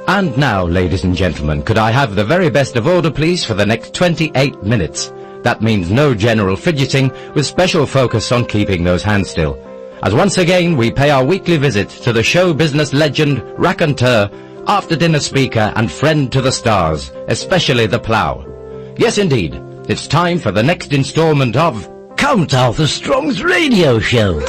And now, ladies and gentlemen, could I have the very best of order, please, for the next 28 minutes? That means no general fidgeting, with special focus on keeping those hands still. As once again, we pay our weekly visit to the show business legend, raconteur, after-dinner speaker, and friend to the stars, especially the plough. Yes, indeed, it's time for the next instalment of Count Arthur Strong's radio show.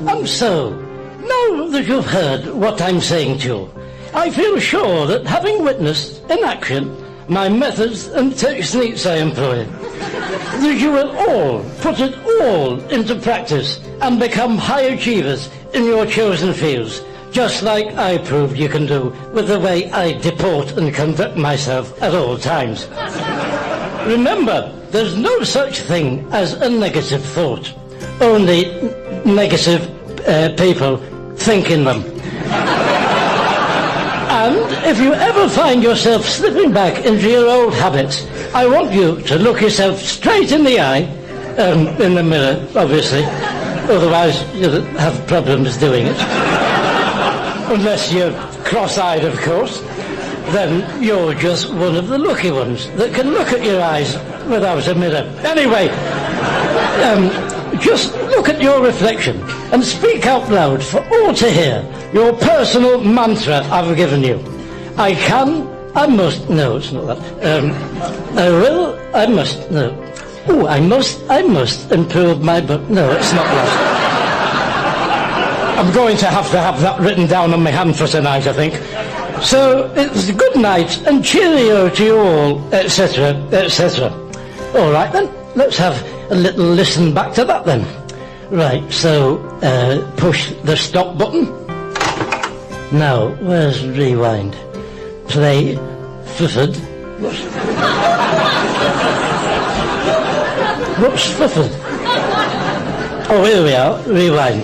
And so, now that you've heard what I'm saying to you, I feel sure that having witnessed in action my methods and techniques I employ, that you will all put it all into practice and become high achievers in your chosen fields, just like I proved you can do with the way I deport and conduct myself at all times. Remember, there's no such thing as a negative thought, only negative people thinking them. And if you ever find yourself slipping back into your old habits, I want you to look yourself straight in the eye, in the mirror, obviously, otherwise you'll have problems doing it. Unless you're cross-eyed, of course, then you're just one of the lucky ones that can look at your eyes without a mirror. Anyway, just look at your reflection and speak out loud for all to hear your personal mantra I've given you. I can, I must, no, it's not that. I will, I must, no. Oh, I must improve my, but no, it's not that. I'm going to have that written down on my hand for tonight, I think. So, it's good night and cheerio to you all, etc., etc. All right then, let's have a little listen back to that then. Right, so, push the stop button. Now, where's rewind? Play, fufford. What's fufford? Oh, here we are, rewind.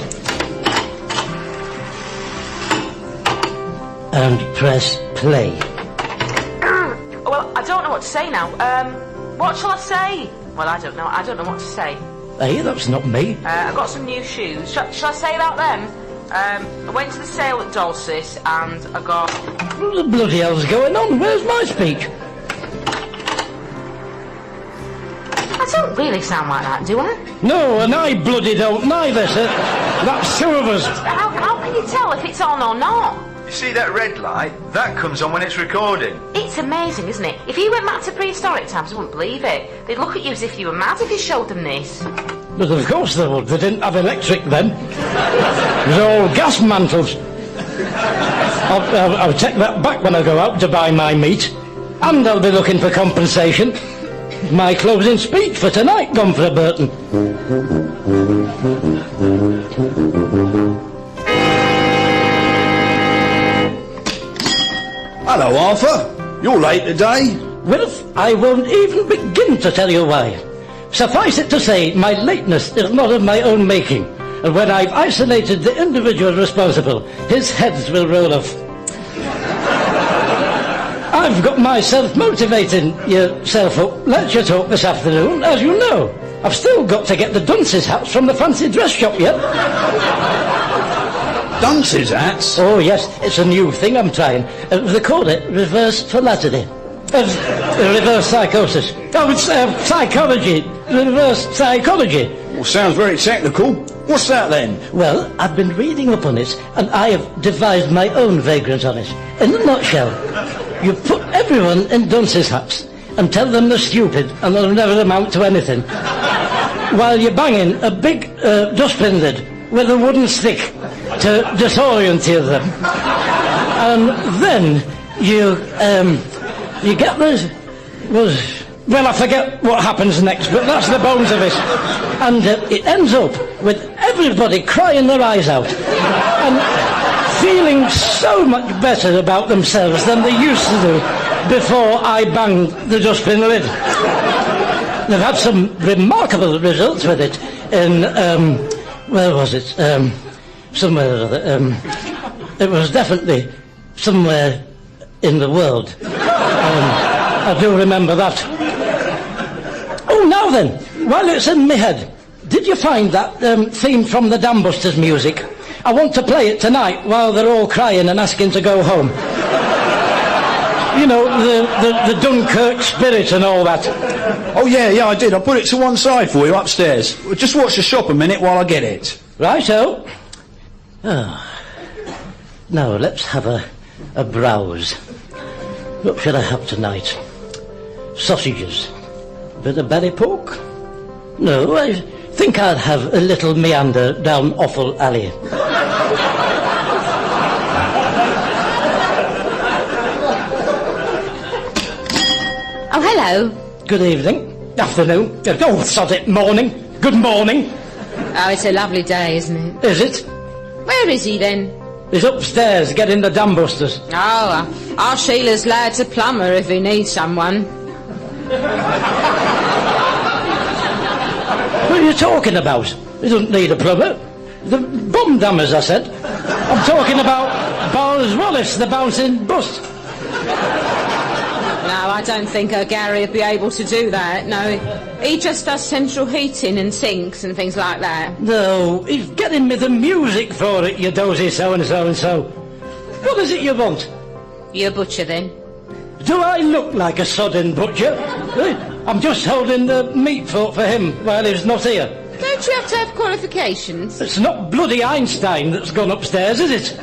And press play. Well, I don't know what to say now. What shall I say? Well, I don't know what to say. Hey, that's not me. I got some new shoes. Shall I say about them? I went to the sale at Dulcis and I got... What the bloody hell's going on? Where's my speech? I don't really sound like that, do I? No, and I bloody don't neither, sir. That's two of us. How can you tell if it's on or not? You see that red light? That comes on when it's recording. It's amazing, isn't it? If you went back to prehistoric times, they wouldn't believe it. They'd look at you as if you were mad if you showed them this. But of course they would. They didn't have electric then. It was all gas mantles. I'll take that back when I go out to buy my meat. And I'll be looking for compensation. My closing speech for tonight gone for a Burton. Hello, Arthur. You're late today. Well, I won't even begin to tell you why. Suffice it to say, my lateness is not of my own making, and when I've isolated the individual responsible, his heads will roll off. I've got myself motivating yourself up lecture talk this afternoon, as you know. I've still got to get the dunce's hats from the fancy dress shop yet. Dunce's hats? Oh yes, it's a new thing I'm trying. They call it reverse philately. Reverse psychosis. Oh, it's psychology. Reverse psychology. Well, sounds very technical. What's that then? Well, I've been reading up on it, and I have devised my own vagrant on it. In a nutshell, you put everyone in dunce's hats and tell them they're stupid and they'll never amount to anything, while you're banging a big dustbin lid with a wooden stick to disorient them. And then you get this... Well, I forget what happens next, but that's the bones of it. And it ends up with everybody crying their eyes out and feeling so much better about themselves than they used to do before I banged the dustbin lid. They've had some remarkable results with it in, where was it? Somewhere or other. It was definitely somewhere in the world. I do remember that. Oh, now then, while it's in my head, did you find that theme from the Dam Busters music? I want to play it tonight while they're all crying and asking to go home. You know, the Dunkirk spirit and all that. Oh, yeah, I did. I put it to one side for you upstairs. Well, just watch the shop a minute while I get it. Righto. Ah. Now, let's have a browse. What should I have tonight? Sausages. Bit of belly pork? No, I think I'd have a little meander down Offal Alley. Oh, hello. Good evening. Afternoon. Oh, sod it. Morning. Good morning. Oh, it's a lovely day, isn't it? Is it? Where is he, then? He's upstairs getting the Dam Busters. Oh, our Sheila's lad's a plumber if he needs someone. What are you talking about? He doesn't need a plumber. The bum dammers, I said. I'm talking about Bowles Wallace, the bouncing bust. No, I don't think Gary would be able to do that, no. He just does central heating and sinks and things like that. No, he's getting me the music for it, you dozy so-and-so and so. What is it you want? You're a butcher, then? Do I look like a sodden butcher? I'm just holding the meat for him while he's not here. Don't you have to have qualifications? It's not bloody Einstein that's gone upstairs, is it?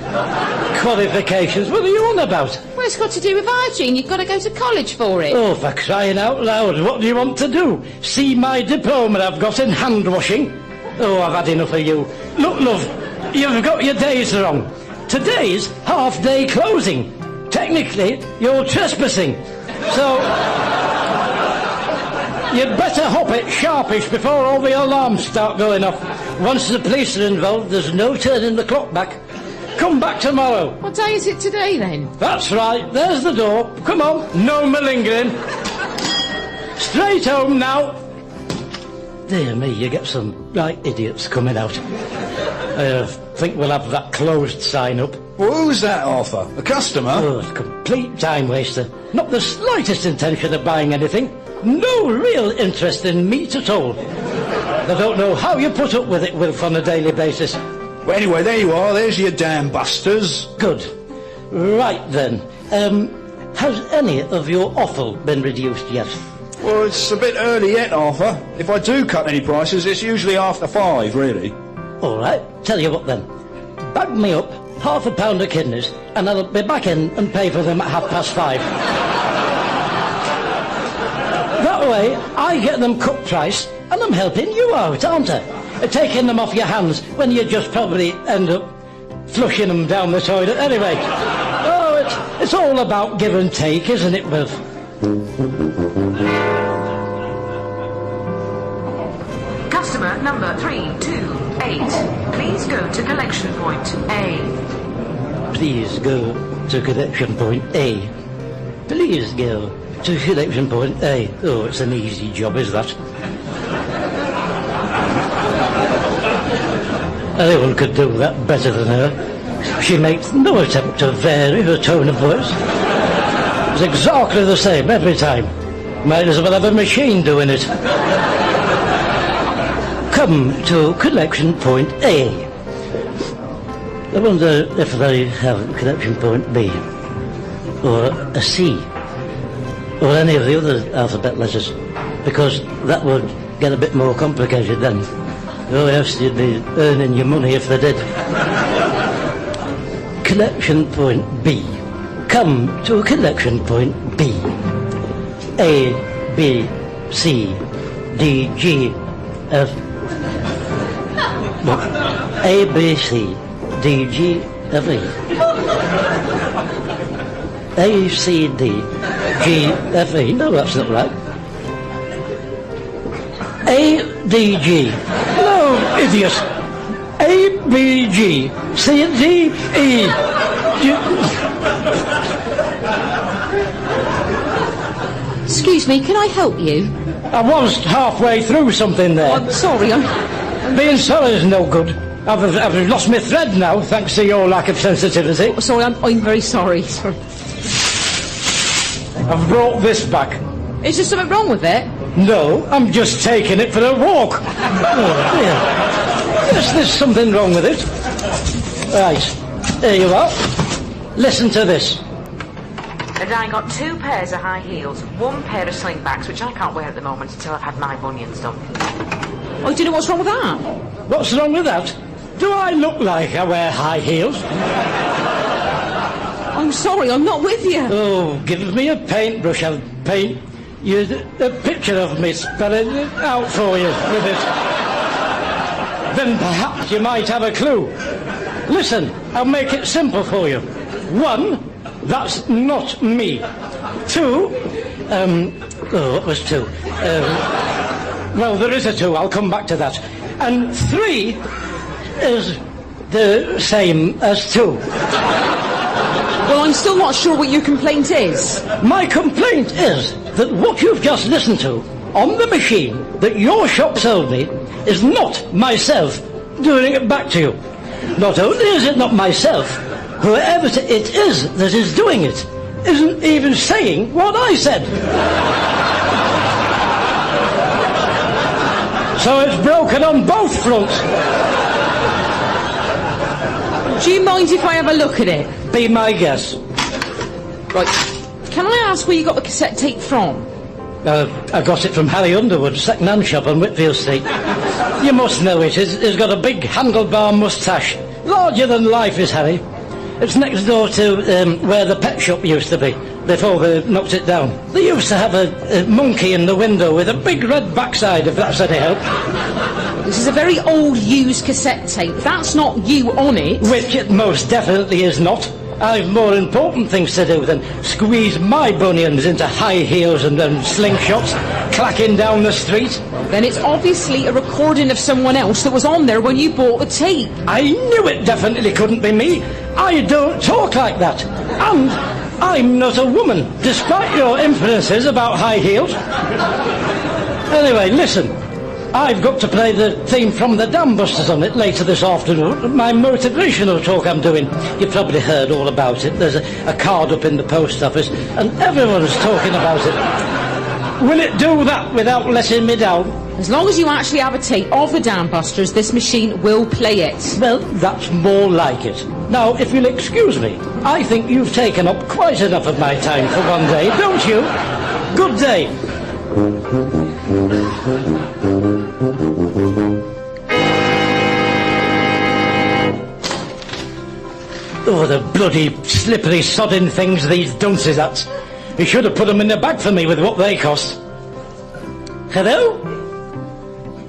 Qualifications? What are you on about? Well, it's got to do with hygiene. You've got to go to college for it. Oh, for crying out loud, what do you want to do? See my diploma I've got in hand washing? Oh, I've had enough of you. Look, love, you've got your days wrong. Today's half-day closing. Technically, you're trespassing. So, you'd better hop it sharpish before all the alarms start going off. Once the police are involved, there's no turning the clock back. Come back tomorrow. What day is it today, then? That's right, there's the door. Come on, no malingering. Straight home now. Dear me, you get some right idiots coming out. I think we'll have that closed sign up. Well, who's that, Arthur? A customer? Oh, a complete time waster. Not the slightest intention of buying anything. No real interest in meat at all. I don't know how you put up with it, Wilf, on a daily basis. Well, anyway, there you are. There's your Dam Busters. Good. Right then. Has any of your offal been reduced yet? Well, it's a bit early yet, Arthur. If I do cut any prices, it's usually after 5, really. All right. Tell you what then. Bag me up £half a pound of kidneys and I'll be back in and pay for them at 5:30. That way, I get them cut price and I'm helping you out, aren't I? Taking them off your hands when you just probably end up flushing them down the toilet anyway. Oh, it's all about give and take, isn't it, Wilf? Customer number 328. Please go to collection point A. Please go to collection point A. Please go to collection point A. Oh, it's an easy job, is that? Anyone could do that better than her. She makes no attempt to vary her tone of voice. It's exactly the same every time. Might as well have a machine doing it. Come to collection point A. I wonder if they have collection point B, or a C, or any of the other alphabet letters, because that would get a bit more complicated then. Oh yes, you'd be earning your money if they did. Collection point B. Come to collection point B. A, B, C, D, G, F. What? A, B, C, D, G, F, E. A, C, D, G, F, E. No, that's not right. A, D, G. No, idiot. A, B, G, C, D, E. Excuse me, can I help you? I was halfway through something there. I'm sorry, Being sorry is no good. I've lost my thread now, thanks to your lack of sensitivity. sorry, I'm very sorry. Sorry. I've brought this back. Is there something wrong with it? No, I'm just taking it for a walk. Oh, dear. Yes, there's something wrong with it. Right, there you are. Listen to this. And I got 2 pairs of high heels, 1 pair of slingbacks, which I can't wear at the moment until I've had my bunions done. Oh, do you know what's wrong with that? What's wrong with that? Do I look like I wear high heels? I'm sorry, I'm not with you. Oh, give me a paintbrush. I'll paint you a picture of me, spell it out for you with it. Then perhaps you might have a clue. Listen, I'll make it simple for you. 1, that's not me. 2, what was 2? Well, there is a 2, I'll come back to that. And 3 is the same as 2. Well, I'm still not sure what your complaint is. My complaint is that what you've just listened to on the machine that your shop sold me is not myself doing it back to you. Not only is it not myself, whoever it is that is doing it isn't even saying what I said. So it's broken on both fronts. Do you mind if I have a look at it? Be my guess. Right. Can I ask where you got the cassette tape from? I got it from Harry Underwood's second-hand shop on Whitfield Street. You must know it. He's got a big handlebar moustache. Larger than life is Harry. It's next door to where the pet shop used to be, before they knocked it down. They used to have a monkey in the window with a big red backside, if that's any help. This is a very old used cassette tape. That's not you on it. Which it most definitely is not. I've more important things to do than squeeze my bunions into high heels and slingshots, clacking down the street. Then it's obviously a recording of someone else that was on there when you bought the tape. I knew it definitely couldn't be me. I don't talk like that. And I'm not a woman, despite your inferences about high heels. Anyway, listen. I've got to play the theme from the Dam Busters on it later this afternoon. My motivational talk I'm doing. You've probably heard all about it. There's a card up in the post office, and everyone's talking about it. Will it do that without letting me down? As long as you actually have a tape of the Dam Busters, this machine will play it. Well, that's more like it. Now, if you'll excuse me, I think you've taken up quite enough of my time for one day, don't you? Good day. Oh, the bloody slippery sodding things these dunces hats. He should have put them in the bag for me with what they cost. Hello?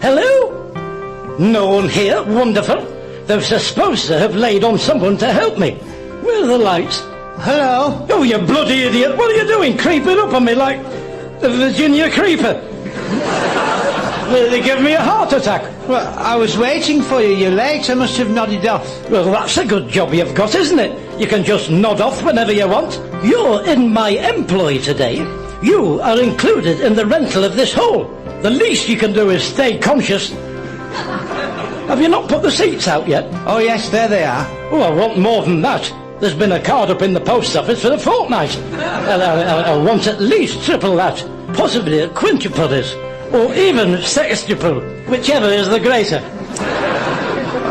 Hello? No one here? Wonderful. They're supposed to have laid on someone to help me. Where are the lights? Hello? Oh, you bloody idiot. What are you doing? Creeping up on me like the Virginia Creeper. They give me a heart attack. Well, I was waiting for you. You're late. I must have nodded off. Well, that's a good job you've got, isn't it? You can just nod off whenever you want. You're in my employ today. You are included in the rental of this hall. The least you can do is stay conscious. Have you not put the seats out yet? Oh, yes, there they are. Oh, I want more than that. There's been a card up in the post office for a fortnight. I want at least triple that. Possibly a quintuple is. Or even sextuple, whichever is the greater.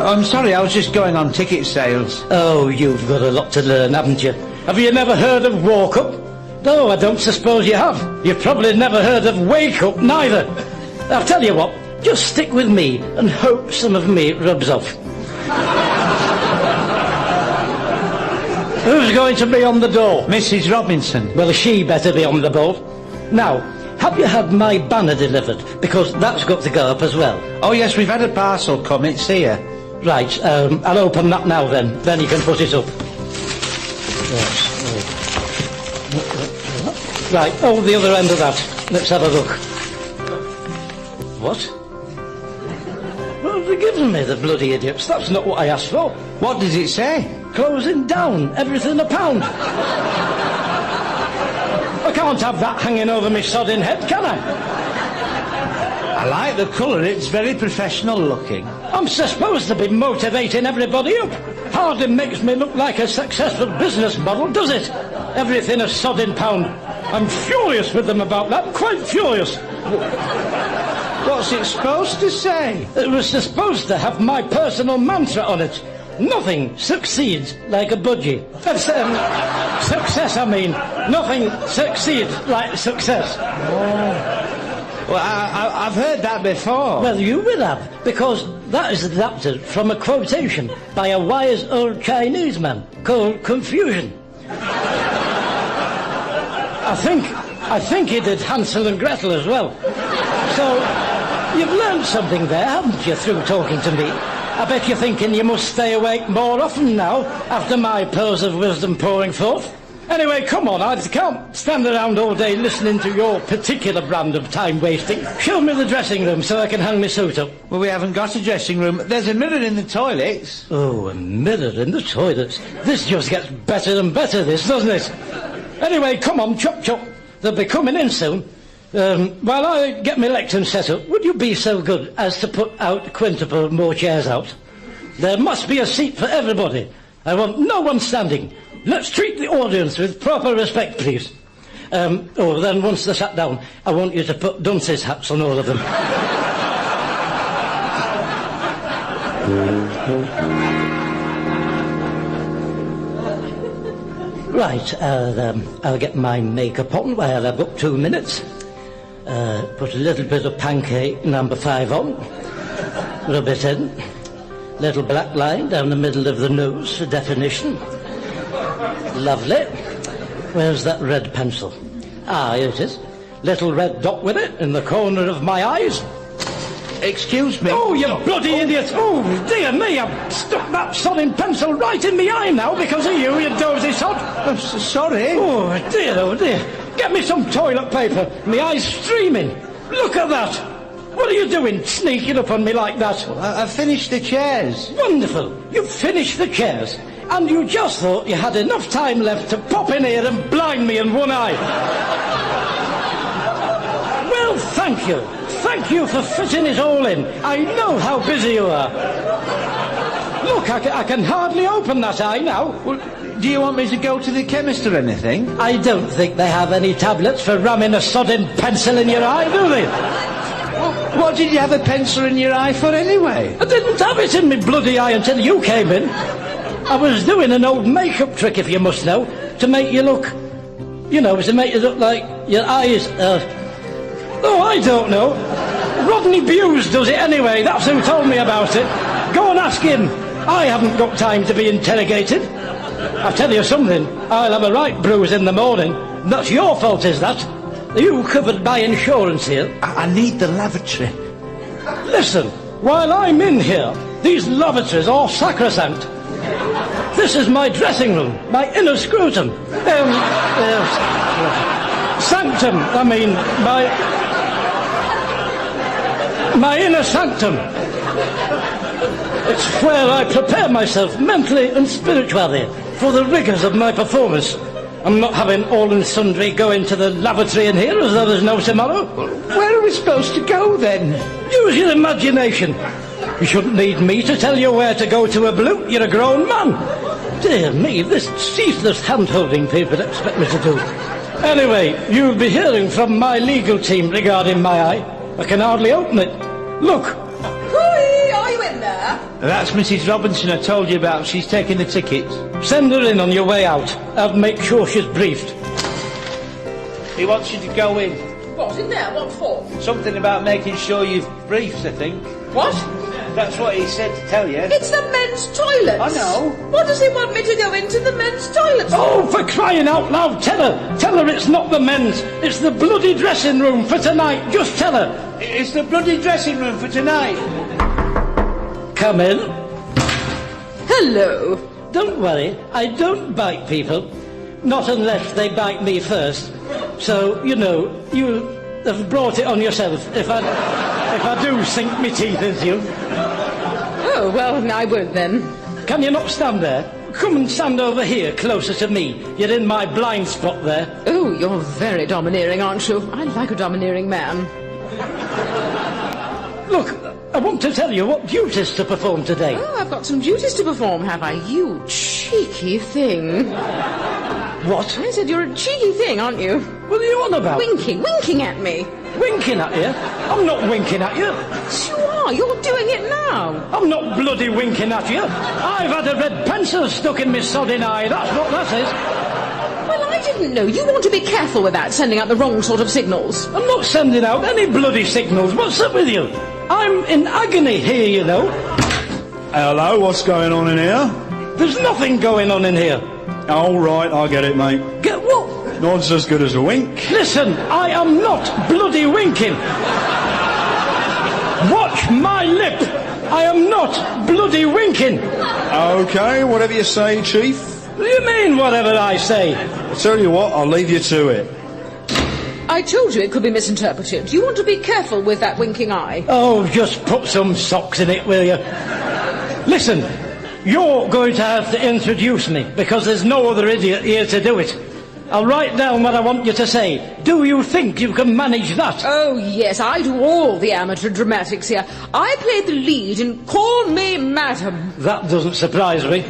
I'm sorry, I was just going on ticket sales. Oh, you've got a lot to learn, haven't you? Have you never heard of walk up? No, I don't suppose you have. You've probably never heard of wake up, neither. I'll tell you what, just stick with me and hope some of me rubs off. Who's going to be on the door? Mrs. Robinson. Well, she better be on the ball. Now, have you had my banner delivered? Because that's got to go up as well. Oh, yes, we've had a parcel come. It's here. Right, I'll open that now then. Then you can put it up. Right, hold the other end of that. Let's have a look. What? What have they given me, the bloody idiots? That's not what I asked for. What does it say? Closing down, everything £1. I can't have that hanging over me sodding head, can I? I like the colour. It's very professional looking. I'm supposed to be motivating everybody up. Hardly makes me look like a successful business model, does it? Everything a sodding pound. I'm furious with them about that, quite furious. What's it supposed to say? It was supposed to have my personal mantra on it. Nothing succeeds like a budgie. That's, success, I mean. Nothing succeeds like success. Well, I've heard that before. Well, you will have, because that is adapted from a quotation by a wise old Chinese man called Confucian. I think he did Hansel and Gretel as well. So, you've learned something there, haven't you, through talking to me? I bet you're thinking you must stay awake more often now, after my pearls of wisdom pouring forth. Anyway, come on, I can't stand around all day listening to your particular brand of time-wasting. Show me the dressing room so I can hang my suit up. Well, we haven't got a dressing room. There's a mirror in the toilets. Oh, a mirror in the toilets. This just gets better and better, this, doesn't it? Anyway, come on, chop chop. They'll be coming in soon. While I get my lectern set up, would you be so good as to put out quintuple more chairs out? There must be a seat for everybody. I want no one standing. Let's treat the audience with proper respect, please. Then once they're sat down, I want you to put dunce's hats on all of them. Right, I'll get my makeup on while I've got 2 minutes. Put a little bit of pancake number 5 on. Rub it in. Little black line down the middle of the nose for definition. Lovely. Where's that red pencil? Ah, here it is. Little red dot with it in the corner of my eyes. Excuse me. Oh, you bloody idiot. Oh, dear me, I've stuck that sodding pencil right in my eye now because of you, you dozy sod. I'm sorry. Oh, dear. Get me some toilet paper. My eye's streaming. Look at that. What are you doing, sneaking up on me like that? I've finished the chairs. Wonderful. You've finished the chairs. And you just thought you had enough time left to pop in here and blind me in one eye. Well, thank you. Thank you for fitting it all in. I know how busy you are. Look, I can hardly open that eye now. Well, do you want me to go to the chemist or anything? I don't think they have any tablets for ramming a sodding pencil in your eye, do they? What did you have a pencil in your eye for anyway? I didn't have it in my bloody eye until you came in. I was doing an old make-up trick, if you must know, to make you look, to make you look like your eyes, I don't know. Rodney Bewes does it anyway, that's who told me about it. Go and ask him. I haven't got time to be interrogated. I tell you something, I'll have a right bruise in the morning. That's your fault, is that? Are you covered by insurance here? I need the lavatory. Listen, while I'm in here, these lavatories are sacrosanct. This is my dressing room, my inner scrotum. Sanctum, I mean, my inner sanctum. It's where I prepare myself mentally and spiritually for the rigours of my performance. I'm not having all and sundry go into the lavatory in here as though there's no tomorrow. Where are we supposed to go then? Use your imagination. You shouldn't need me to tell you where to go to a bloot. You're a grown man. Dear me, this ceaseless hand-holding people expect me to do. Anyway, you'll be hearing from my legal team regarding my eye. I can hardly open it. Look. Hooey, are you in there? That's Mrs. Robinson I told you about. She's taking the tickets. Send her in on your way out. I'll make sure she's briefed. He wants you to go in. What, in there? What for? Something about making sure you've briefed, I think. What? That's what he said to tell you. It's the men's toilets. I know. What does he want me to go into the men's toilets for? Oh, for crying out loud, tell her. Tell her it's not the men's. It's the bloody dressing room for tonight. Just tell her. It's the bloody dressing room for tonight. Come in. Hello. Don't worry, I don't bite people. Not unless they bite me first. So, you have brought it on yourself if I do sink my teeth into you. Oh, well, I won't then. Can you not stand there? Come and stand over here, closer to me. You're in my blind spot there. Oh, you're very domineering, aren't you? I like a domineering man. Look, I want to tell you what duties to perform today. Oh, I've got some duties to perform, have I? You cheeky thing. What? I said you're a cheeky thing, aren't you? What are you on about? Winking at me. Winking at you? I'm not winking at you. Yes, you are. You're doing it now. I'm not bloody winking at you. I've had a red pencil stuck in my sodding eye. That's what that is. Well, I didn't know. You want to be careful with that, sending out the wrong sort of signals. I'm not sending out any bloody signals. What's up with you? I'm in agony here, you know. Hello, what's going on in here? There's nothing going on in here. All right, I get it, mate. Get what? Nod's as good as a wink. Listen, I am not bloody winking. Watch my lip. I am not bloody winking. Okay, whatever you say, Chief. What do you mean, whatever I say? I'll tell you what, I'll leave you to it. I told you it could be misinterpreted. You want to be careful with that winking eye. Oh, just put some socks in it, will you? Listen, you're going to have to introduce me, because there's no other idiot here to do it. I'll write down what I want you to say. Do you think you can manage that? Oh, yes, I do all the amateur dramatics here. I played the lead in Call Me Madam. That doesn't surprise me.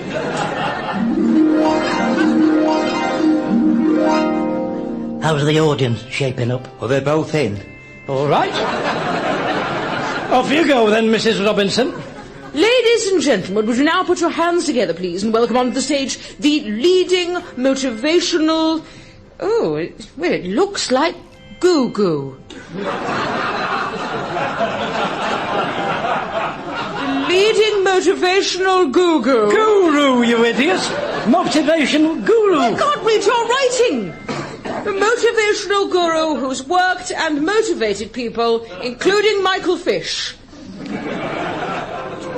How's the audience shaping up? Well, they're both in. All right. Off you go then, Mrs. Robinson. Ladies and gentlemen, would you now put your hands together, please, and welcome onto the stage the leading motivational... Oh, well, it looks like goo-goo. Leading motivational goo-goo. Guru, you idiot. Motivational guru. I can't read your writing. A motivational guru who's worked and motivated people, including Michael Fish.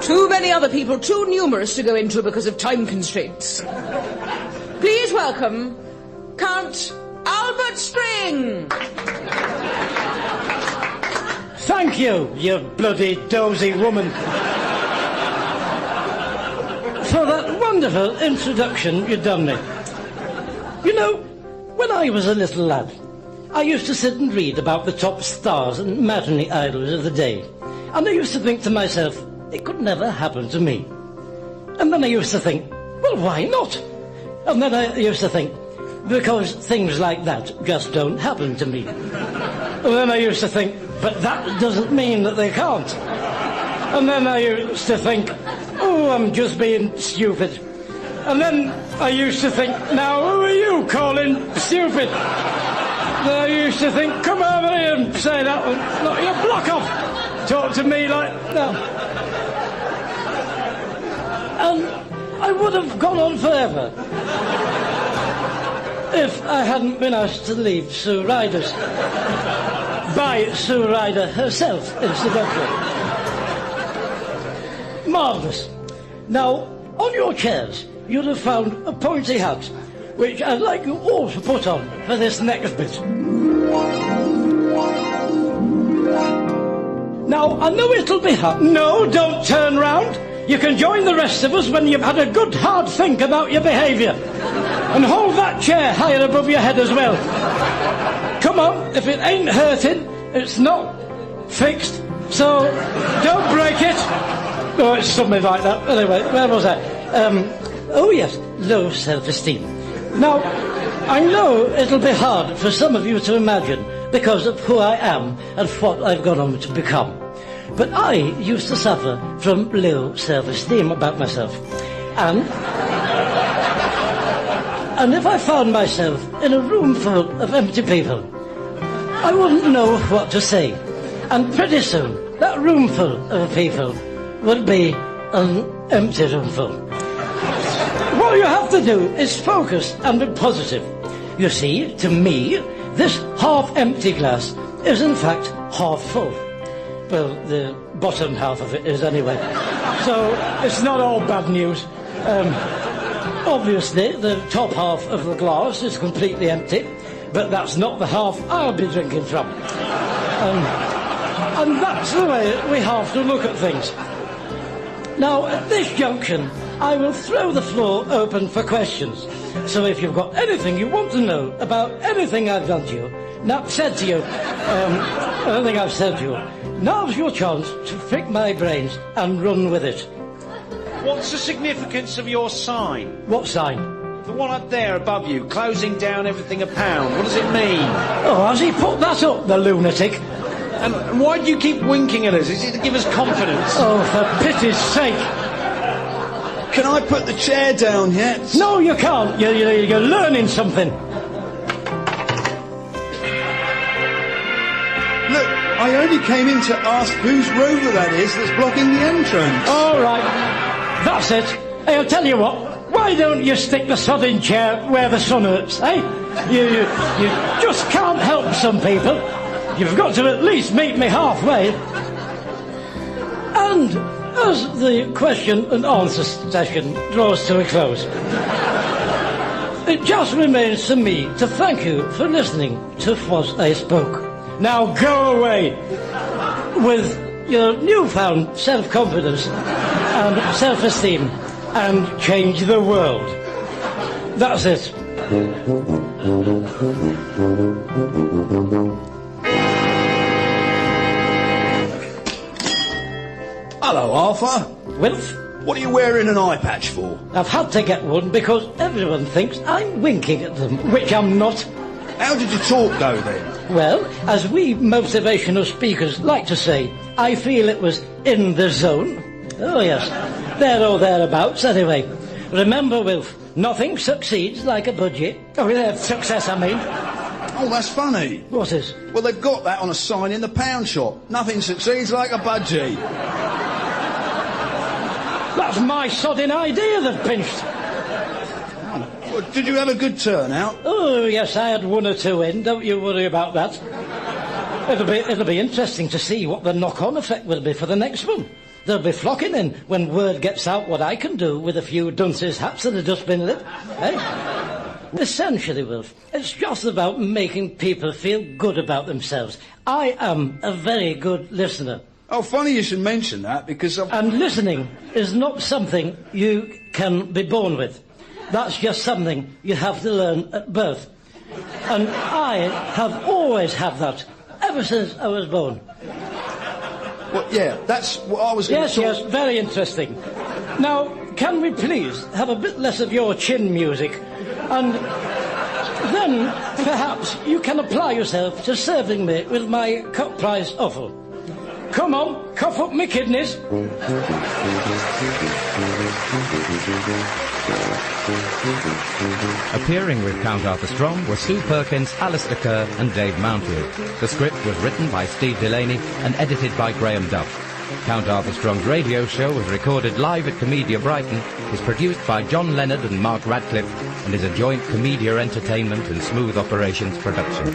Too many other people, too numerous to go into because of time constraints. Please welcome Count Albert String. Thank you, you bloody dozy woman, for that wonderful introduction you've done me. You know, when I was a little lad, I used to sit and read about the top stars and matinee idols of the day, and I used to think to myself, it could never happen to me. And then I used to think, well, why not? And then I used to think, because things like that just don't happen to me. And then I used to think, but that doesn't mean that they can't. And then I used to think, oh, I'm just being stupid. And then I used to think, now who are you calling stupid? Then I used to think, come over here and say that one. No, you block off. Talk to me like that. And I would have gone on forever if I hadn't been asked to leave Sue Ryder's. By Sue Ryder herself, incidentally. Marvellous. Now, on your chairs, you'd have found a pointy hat, which I'd like you all to put on for this next bit. Now, I know it'll be hard. No, don't turn round. You can join the rest of us when you've had a good hard think about your behaviour. And hold that chair higher above your head as well. Come on, if it ain't hurting, it's not fixed, so don't break it. Oh, it's something like that. Anyway, where was I? Oh yes, low self-esteem. Now, I know it'll be hard for some of you to imagine because of who I am and what I've gone on to become. But I used to suffer from low self-esteem about myself. And if I found myself in a room full of empty people, I wouldn't know what to say. And pretty soon, that room full of people would be an empty room full. What you have to do is focus and be positive. You see, to me, this half-empty glass is in fact half full. Well, the bottom half of it is anyway. So it's not all bad news. Obviously, the top half of the glass is completely empty, but that's not the half I'll be drinking from. And that's the way we have to look at things. Now, at this junction, I will throw the floor open for questions. So if you've got anything you want to know about anything I've done to you, anything I've said to you, now's your chance to pick my brains and run with it. What's the significance of your sign? What sign? The one up there above you, closing down everything a pound. What does it mean? Oh, has he put that up, the lunatic? And why do you keep winking at us? Is it to give us confidence? Oh, for pity's sake. Can I put the chair down yet? No, you can't. You're learning something. Look, I only came in to ask whose rover that is that's blocking the entrance. All right. That's it. Hey, I'll tell you what. Why don't you stick the sodding chair where the sun hurts, eh? You just can't help some people. You've got to at least meet me halfway. And as the question and answer session draws to a close, it just remains for me to thank you for listening to What I Spoke. Now go away with your newfound self-confidence and self-esteem and change the world. That's it. Hello, Arthur. Wilf, What are you wearing an eye patch for? I've had to get one because everyone thinks I'm winking at them, which I'm not. How did you talk, though, then? Well, as we motivational speakers like to say, I feel it was in the zone. Oh, yes. There or thereabouts, anyway. Remember, Wilf, nothing succeeds like a budget. Oh, yeah, success, I mean. Oh, that's funny. What is? Well, they've got that on a sign in the pound shop. Nothing succeeds like a budgie. That's my sodding idea they've pinched. Well, did you have a good turnout? Oh, yes, I had one or two in. Don't you worry about that. It'll be interesting to see what the knock-on effect will be for the next one. They'll be flocking in when word gets out what I can do with a few dunces hats and a dustbin lid. Eh? Essentially, Wilf, it's just about making people feel good about themselves. I am a very good listener. Oh, funny you should mention that, because And listening is not something you can be born with. That's just something you have to learn at birth. And I have always had that, ever since I was born. Well, yeah, that's what I was going to Yes, very interesting. Now, can we please have a bit less of your chin music? And then, perhaps, you can apply yourself to serving me with my cut price offer. Come on, cough up my kidneys. Appearing with Count Arthur Strong were Sue Perkins, Alistair Kerr and Dave Mountwood. The script was written by Steve Delaney and edited by Graham Duff. Count Arthur Strong's radio show was recorded live at Comedia Brighton, is produced by John Leonard and Mark Radcliffe, and is a joint Comedia Entertainment and Smooth Operations production.